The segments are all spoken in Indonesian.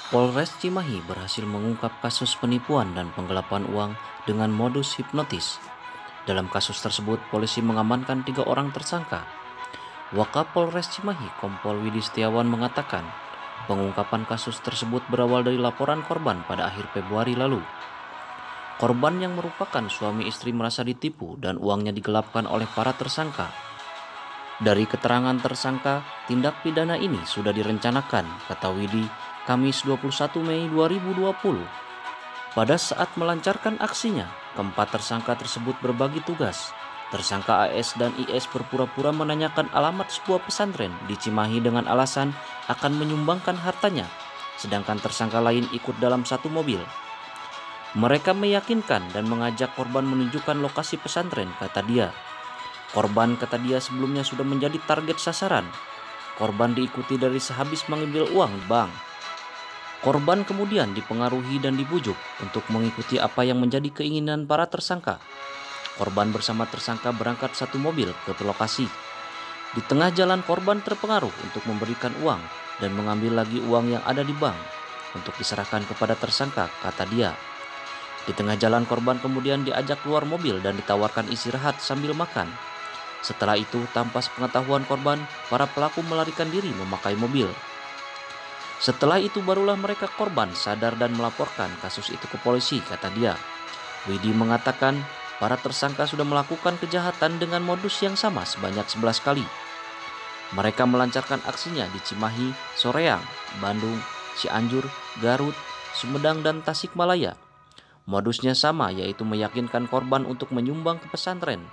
Polres Cimahi berhasil mengungkap kasus penipuan dan penggelapan uang dengan modus hipnotis. Dalam kasus tersebut, polisi mengamankan 3 orang tersangka. Wakapolres Cimahi, Kompol Widi Setiawan mengatakan, pengungkapan kasus tersebut berawal dari laporan korban pada akhir Februari lalu. Korban yang merupakan suami istri merasa ditipu dan uangnya digelapkan oleh para tersangka. Dari keterangan tersangka, tindak pidana ini sudah direncanakan, kata Widi, Kamis 21 Mei 2020. Pada saat melancarkan aksinya, keempat tersangka tersebut berbagi tugas. Tersangka AS dan IS berpura-pura menanyakan alamat sebuah pesantren di Cimahi dengan alasan akan menyumbangkan hartanya, sedangkan tersangka lain ikut dalam satu mobil. Mereka meyakinkan dan mengajak korban menunjukkan lokasi pesantren, kata dia. Korban, kata dia, sebelumnya sudah menjadi target sasaran. Korban diikuti dari sehabis mengambil uang di bank. Korban kemudian dipengaruhi dan dibujuk untuk mengikuti apa yang menjadi keinginan para tersangka. Korban bersama tersangka berangkat satu mobil ke lokasi. Di tengah jalan korban terpengaruh untuk memberikan uang dan mengambil lagi uang yang ada di bank untuk diserahkan kepada tersangka, kata dia. Di tengah jalan korban kemudian diajak keluar mobil dan ditawarkan istirahat sambil makan. Setelah itu, tanpa sepengetahuan korban, para pelaku melarikan diri memakai mobil. Setelah itu barulah mereka korban sadar dan melaporkan kasus itu ke polisi, kata dia. Widi mengatakan para tersangka sudah melakukan kejahatan dengan modus yang sama sebanyak 11 kali. Mereka melancarkan aksinya di Cimahi, Soreang, Bandung, Cianjur, Garut, Sumedang, dan Tasikmalaya. Modusnya sama, yaitu meyakinkan korban untuk menyumbang ke pesantren.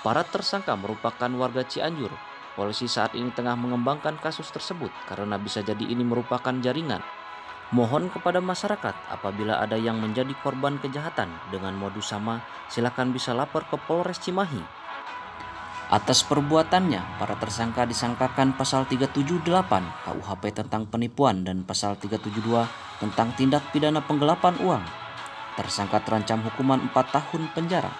Para tersangka merupakan warga Cianjur. Polisi saat ini tengah mengembangkan kasus tersebut karena bisa jadi ini merupakan jaringan. Mohon kepada masyarakat apabila ada yang menjadi korban kejahatan dengan modus sama, silakan bisa lapor ke Polres Cimahi. Atas perbuatannya, para tersangka disangkakan pasal 378 KUHP tentang penipuan dan pasal 372 tentang tindak pidana penggelapan uang. Tersangka terancam hukuman 4 tahun penjara.